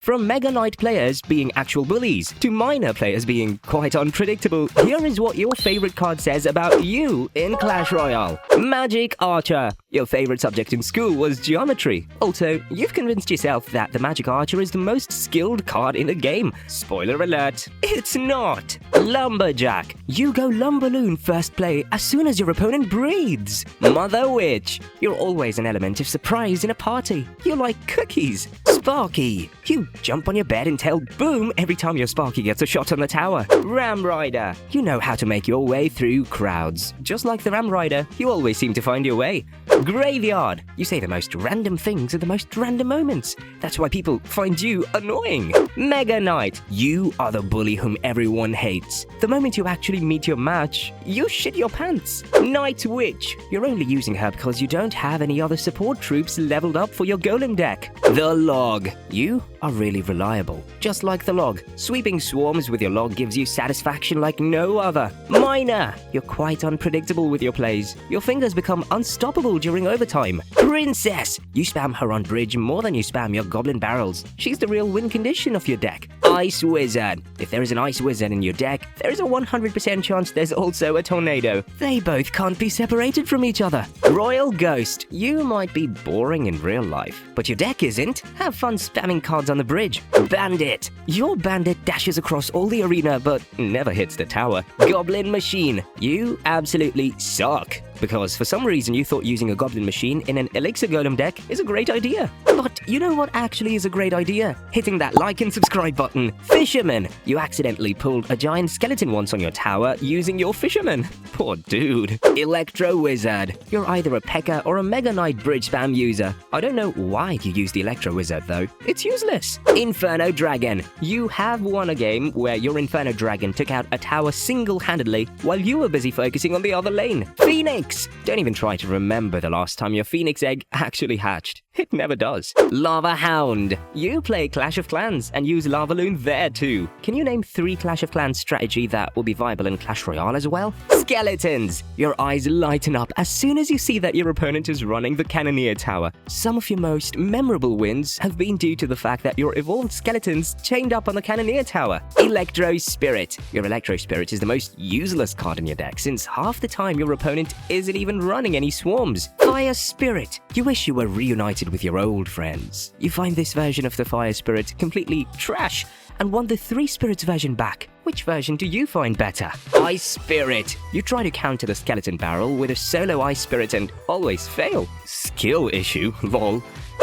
From Mega Knight players being actual bullies to minor players being quite unpredictable, here is what your favorite card says about you in Clash Royale. Magic Archer. Your favorite subject in school was geometry. Also, you've convinced yourself that the Magic Archer is the most skilled card in the game. Spoiler alert, it's not. Lumberjack. You go Lumberloon first play as soon as your opponent breathes. Mother Witch. You're always an element of surprise in a party. You like cookies. Sparky. You jump on your bed and tell boom every time your Sparky gets a shot on the tower. Ram Rider. You know how to make your way through crowds. Just like the Ram Rider, you always seem to find your way. Graveyard. You say the most random things at the most random moments. That's why people find you annoying. Mega Knight. You are the bully whom everyone hates. The moment you actually meet your match, you shit your pants. Night Witch. You're only using her because you don't have any other support troops leveled up for your golem deck. The Log. You are really reliable. Just like the Log. Sweeping swarms with your Log gives you satisfaction like no other. Miner. You're quite unpredictable with your plays. Your fingers become unstoppable during overtime. Princess. You spam her on bridge more than you spam your Goblin Barrels. She's the real win condition of your deck. Ice Wizard. If there is an Ice Wizard in your deck, there is a 100% chance there's also a Tornado. They both can't be separated from each other. Royal Ghost. You might be boring in real life, but your deck isn't. Have fun spamming cards on the bridge. Bandit. Your Bandit dashes across all the arena but never hits the tower. Goblin Machine. You absolutely suck. Because for some reason you thought using a Goblin Machine in an Elixir Golem deck is a great idea. But you know what actually is a great idea? Hitting that like and subscribe button. Fisherman. You accidentally pulled a giant skeleton once on your tower using your Fisherman. Poor dude. Electro Wizard. You're either a P.E.K.K.A. or a Mega Knight bridge spam user. I don't know why you use the Electro Wizard though. It's useless. Inferno Dragon. You have won a game where your Inferno Dragon took out a tower single-handedly while you were busy focusing on the other lane. Phoenix. Don't even try to remember the last time your Phoenix egg actually hatched. It never does. Lava Hound. You play Clash of Clans and use Lavaloon there too. Can you name 3 Clash of Clans strategy that will be viable in Clash Royale as well? Skeletons. Your eyes lighten up as soon as you see that your opponent is running the Cannoneer Tower. Some of your most memorable wins have been due to the fact that your evolved skeletons chained up on the Cannoneer Tower. Electro Spirit. Your Electro Spirit is the most useless card in your deck since half the time your opponent isn't even running any swarms. Fire Spirit. You wish you were reunited with your old friends. You find this version of the Fire Spirit completely trash and want the 3 Spirits version back. Which version do you find better? Ice Spirit. You try to counter the Skeleton Barrel with a solo Ice Spirit and always fail. Skill issue, lol.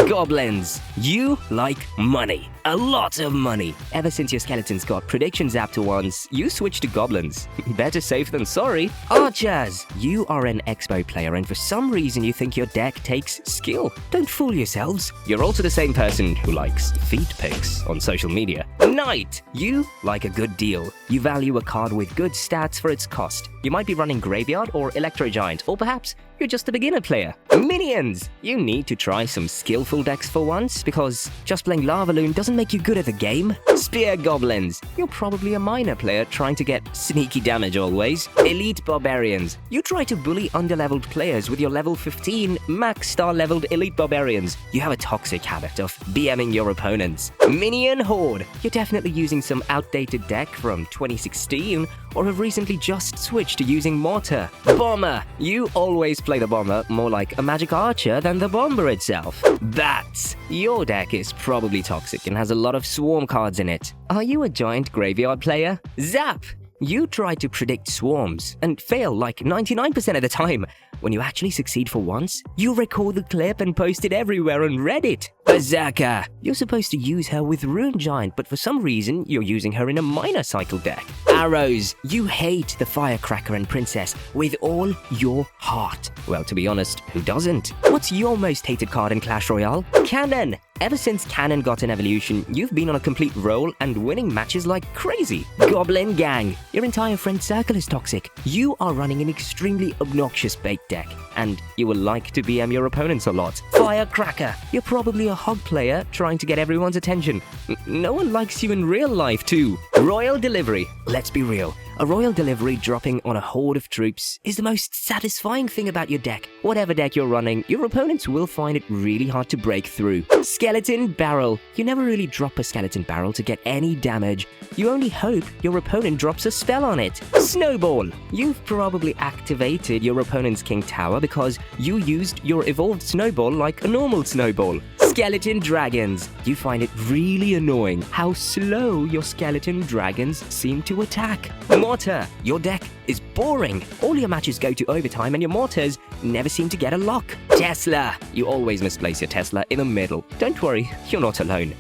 Goblins. You like money. A lot of money. Ever since your skeletons got prediction zapped to once, you switched to goblins. Better safe than sorry. Archers. You are an Xbow player and for some reason you think your deck takes skill. Don't fool yourselves. You're also the same person who likes feet pics on social media. Knight. You like a good deal. You value a card with good stats for its cost. You might be running Graveyard or Electro Giant, or perhaps you're just a beginner player. Minions. You need to try some skillful decks for once, because just playing Lavaloon doesn't make you good at the game. Spear Goblins. You're probably a minor player trying to get sneaky damage always. Elite Barbarians. You try to bully underleveled players with your level 15 max star leveled Elite Barbarians. You have a toxic habit of BMing your opponents. Minion Horde. You're definitely using some outdated deck from 2016 or have recently just switched to using Mortar. Bomber. You always play the Bomber more like a Magic Archer than the Bomber itself. Bats. Your deck is probably toxic and has a lot of swarm cards in it. Are you a giant graveyard player? Zap. You try to predict swarms and fail like 99% of the time. When you actually succeed for once, you record the clip and post it everywhere on Reddit. Berserker. You're supposed to use her with Rune Giant, but for some reason, you're using her in a minor cycle deck. Arrows. You hate the Firecracker and Princess with all your heart. Well, to be honest, who doesn't? What's your most hated card in Clash Royale? Cannon. Ever since Cannon got an evolution, you've been on a complete roll and winning matches like crazy. Goblin Gang. Your entire friend circle is toxic. You are running an extremely obnoxious bait deck, and you will like to BM your opponents a lot. Firecracker. You're probably a hog player trying to get everyone's attention. No one likes you in real life too. Royal Delivery. Let's Let's be real. A royal delivery dropping on a horde of troops is the most satisfying thing about your deck. Whatever deck you're running, your opponents will find it really hard to break through. Skeleton Barrel. You never really drop a Skeleton Barrel to get any damage. You only hope your opponent drops a spell on it. Snowball. You've probably activated your opponent's King Tower because you used your evolved Snowball like a normal Snowball. Skeleton Dragons. You find it really annoying how slow your Skeleton Dragons seem to attack. Mortar. Your deck is boring. All your matches go to overtime and your mortars never seem to get a lock. Tesla. You always misplace your Tesla in the middle. Don't worry, you're not alone.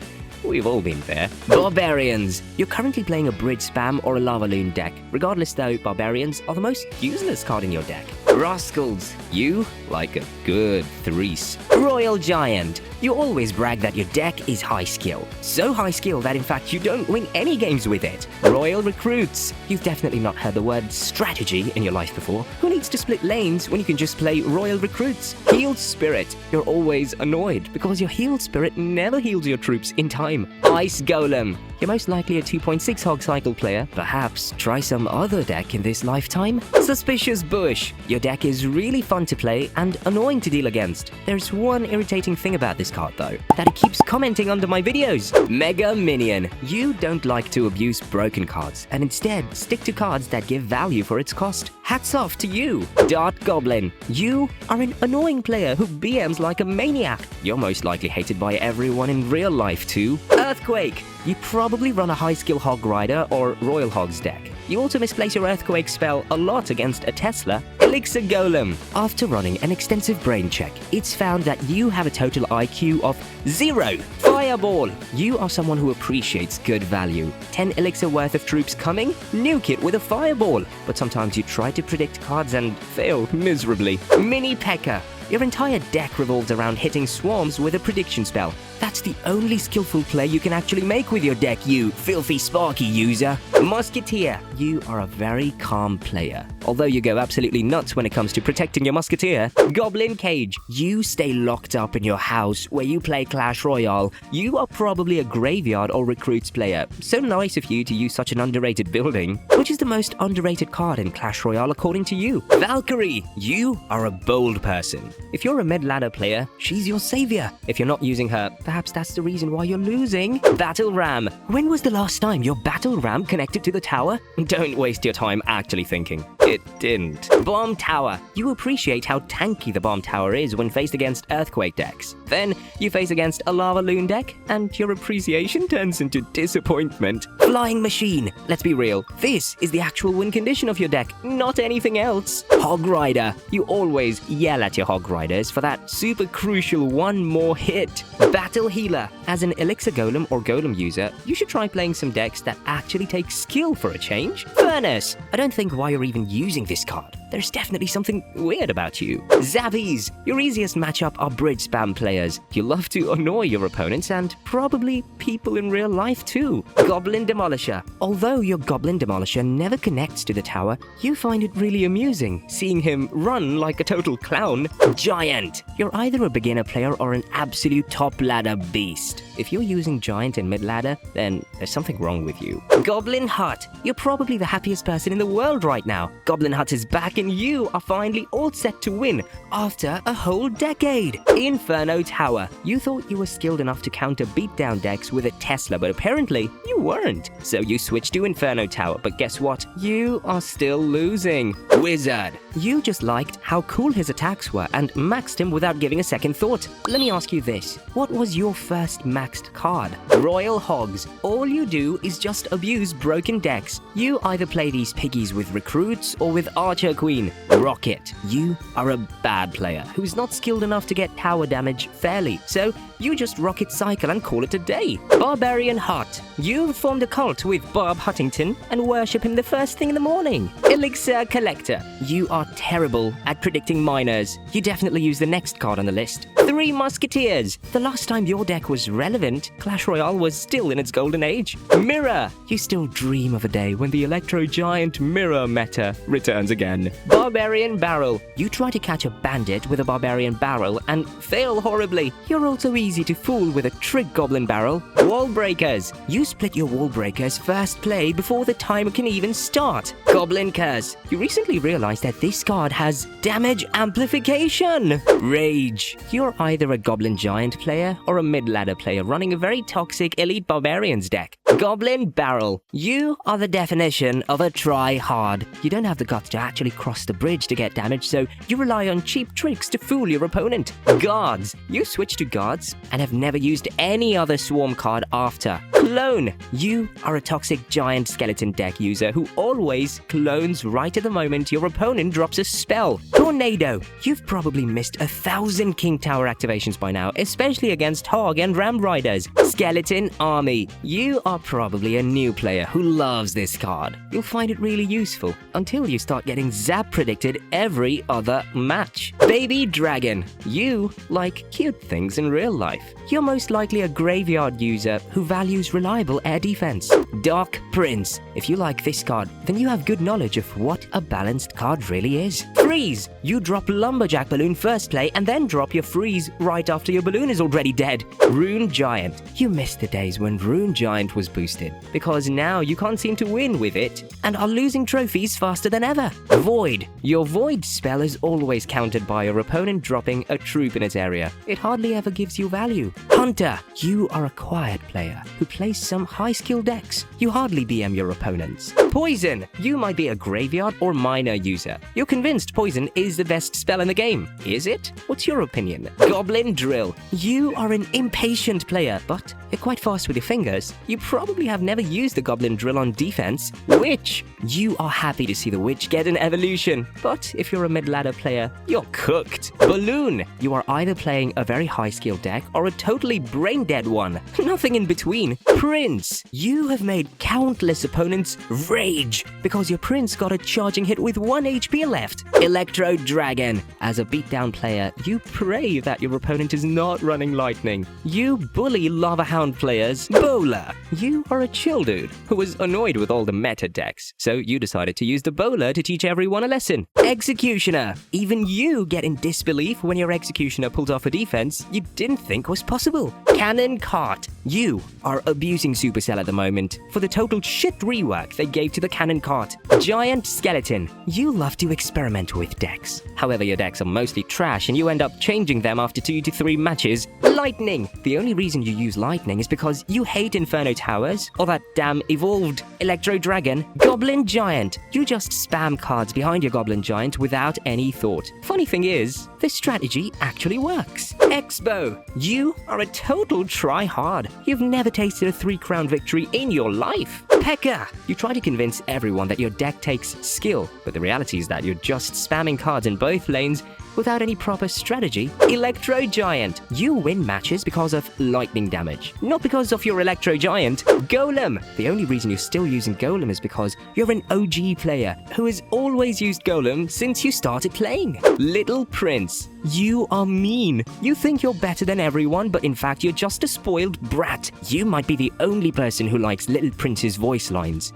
We've all been there. Barbarians. You're currently playing a Bridge Spam or a Lava Loon deck. Regardless though, Barbarians are the most useless card in your deck. Rascals. You like a good threes. Royal Giant. You always brag that your deck is high skill. So high skill that in fact you don't win any games with it. Royal Recruits. You've definitely not heard the word strategy in your life before. Who needs to split lanes when you can just play Royal Recruits? Healed Spirit. You're always annoyed because your Healed Spirit never heals your troops in time. Ice Golem. You're most likely a 2.6 Hog Cycle player. Perhaps try some other deck in this lifetime. Suspicious Bush. Your deck is really fun to play and annoying to deal against. There's one irritating thing about this card though, that it keeps commenting under my videos. Mega Minion. You don't like to abuse broken cards and instead stick to cards that give value for its cost. Hats off to you. Dart Goblin. You are an annoying player who BMs like a maniac. You're most likely hated by everyone in real life too. Earthquake. You probably run a high-skill Hog Rider or Royal Hogs deck. You also misplace your Earthquake spell a lot against a Tesla. Elixir Golem. After running an extensive brain check, it's found that you have a total IQ of 0. Fireball. You are someone who appreciates good value. 10 elixir worth of troops coming, nuke it with a fireball. But sometimes you try to predict cards and fail miserably. Mini P.E.K.K.A. Your entire deck revolves around hitting swarms with a prediction spell. That's the only skillful play you can actually make with your deck, you filthy Sparky user. Musketeer. You are a very calm player, although you go absolutely nuts when it comes to protecting your Musketeer. Goblin Cage. You stay locked up in your house where you play Clash Royale. You are probably a graveyard or recruits player. So nice of you to use such an underrated building. Which is the most underrated card in Clash Royale according to you? Valkyrie. You are a bold person. If you're a mid-ladder player, she's your savior. If you're not using her, perhaps that's the reason why you're losing. Battle Ram. When was the last time your Battle Ram connected to the tower? Don't waste your time actually thinking. It didn't. Bomb Tower. You appreciate how tanky the Bomb Tower is when faced against Earthquake decks. Then you face against a Lava Loon deck, and your appreciation turns into disappointment. Flying Machine. Let's be real. This is the actual win condition of your deck, not anything else. Hog Rider. You always yell at your Hog Riders for that super crucial one more hit. Battle Healer. As an Elixir Golem or Golem user, you should try playing some decks that actually take skill for a change. Furnace. I don't think why you're even using this card. There's definitely something weird about you. Zabbies. Your easiest matchup are Bridge Spam players. You love to annoy your opponents and probably people in real life too. Goblin Demolisher. Although your Goblin Demolisher never connects to the tower, you find it really amusing seeing him run like a total clown. Giant. You're either a beginner player or an absolute top ladder beast. If you're using Giant in mid ladder, then there's something wrong with you. Goblin Hut. You're probably the happiest person in the world right now. Goblin Hut is back and you are finally all set to win after a whole decade. Inferno Tower. You thought you were skilled enough to counter beatdown decks with a Tesla, but apparently you weren't. So you switched to Inferno Tower, but guess what? You are still losing. Wizard. You just liked how cool his attacks were and maxed him without giving a second thought. Let me ask you this. What was your first maxed card? Royal Hogs. All you do is just abuse broken decks. You either play these piggies with recruits or with Archer Queen. Rocket. You are a bad player who's not skilled enough to get tower damage fairly, so you just rocket cycle and call it a day. Barbarian Hut. You formed a cult with Bob Huntington and worship him the first thing in the morning. Elixir Collector. You are terrible at predicting miners. You definitely use the next card on the list. Three Musketeers. The last time your deck was relevant, Clash Royale was still in its golden age. Mirror. You still dream of a day when the Electro Giant Mirror meta returns again. Barbarian Barrel. You try to catch a bandit with a Barbarian Barrel and fail horribly. You're also easy to fool with a trick Goblin Barrel. Wall Breakers. You split your Wall Breakers first play before the timer can even start. Goblin Curse. You recently realized that this card has damage amplification. Rage. You're either a Goblin Giant player or a mid-ladder player running a very toxic Elite Barbarians deck. Goblin Barrel. You are the definition of a try-hard. You don't have the guts to actually cross the bridge to get damage, so you rely on cheap tricks to fool your opponent. Guards. You switch to Guards and have never used any other Swarm card after. Clone. You are a toxic Giant Skeleton deck user who always clones right at the moment your opponent drops a spell. Tornado. You've probably missed 1,000 King Tower activations by now, especially against Hog and Ram Riders. Skeleton Army. You are probably a new player who loves this card. You'll find it really useful until you start getting zap predicted every other match. Baby Dragon. You like cute things in real life. You're most likely a graveyard user who values reliable air defense. Dark Prince. If you like this card, then you have good knowledge of what a balanced card really is. Freeze. You drop Lumberjack Balloon first play and then drop your freeze right after your balloon is already dead. Rune Giant. You missed the days when Rune Giant was boosted, because now you can't seem to win with it and are losing trophies faster than ever. Void. Your Void spell is always countered by your opponent dropping a troop in its area. It hardly ever gives you value. Hunter. You are a quiet player who plays some high-skill decks. You hardly BM your opponents. Poison. You might be a graveyard or miner user. You're convinced Poison is the best spell in the game. Is it? What's your opinion? Goblin Drill. You are an impatient player, but you're quite fast with your fingers. You probably have never used the Goblin Drill on defense. Witch. You are happy to see the Witch get an evolution, but if you're a mid-ladder player, you're cooked. Balloon. You are either playing a very high-skill deck or a totally brain-dead one. Nothing in between. Prince. You have made countless opponents rage because your Prince got a charging hit with 1 HP left. Electro Dragon. As a beatdown player, you pray that your opponent is not running lightning. You bully Lava Hound players. Bowler. You are a chill dude who was annoyed with all the meta decks, so you decided to use the Bowler to teach everyone a lesson. Executioner. Even you get in disbelief when your Executioner pulls off a defense you didn't think was possible. Cannon Cart. You are abusing Supercell at the moment for the total shit rework they gave to the Cannon Cart. Giant Skeleton. You love to experiment with decks. However, your decks are mostly trash and you end up changing them after 2 to 3 matches. Lightning. The only reason you use Lightning is because you hate Inferno Towers or that damn evolved Electro Dragon. Goblin Giant. You just spam cards behind your Goblin Giant without any thought. Funny thing is, this strategy actually works. Xbow. You are a total try-hard. You've never tasted a 3-crown victory in your life. Pekka. You try to convince everyone that your deck takes skill, but the reality is that you're just spamming cards in both lanes without any proper strategy. Electro Giant. You win matches because of lightning damage, not because of your Electro Giant. Golem. The only reason you're still using Golem is because you're an OG player who has always used Golem since you started playing. Little Prince. You are mean. You think you're better than everyone, but in fact you're just a spoiled brat. You might be the only person who likes Little Prince's voice lines.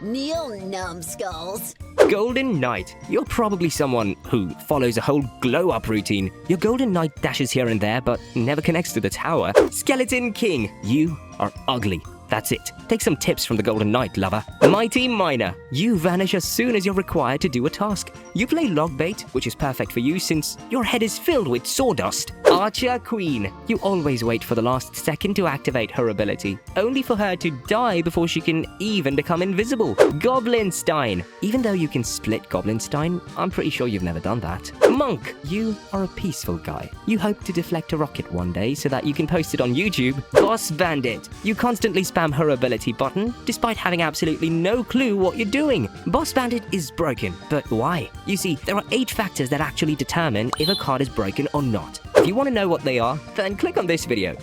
Kneel, numbskulls. Golden Knight. You're probably someone who follows a whole glow-up routine. Your Golden Knight dashes here and there, but never connects to the tower. Skeleton King. You are ugly. That's it. Take some tips from the Golden Knight, lover. Mighty Miner. You vanish as soon as you're required to do a task. You play Logbait, which is perfect for you since your head is filled with sawdust. Archer Queen. You always wait for the last second to activate her ability, only for her to die before she can even become invisible. Goblinstein. Even though you can split Goblinstein, I'm pretty sure you've never done that. Monk. You are a peaceful guy. You hope to deflect a rocket one day so that you can post it on YouTube. Boss Bandit. You constantly spam her ability button despite having absolutely no clue what you're doing. Boss Bandit is broken, but why? You see, there are 8 factors that actually determine if a card is broken or not. If you want to know what they are, then click on this video.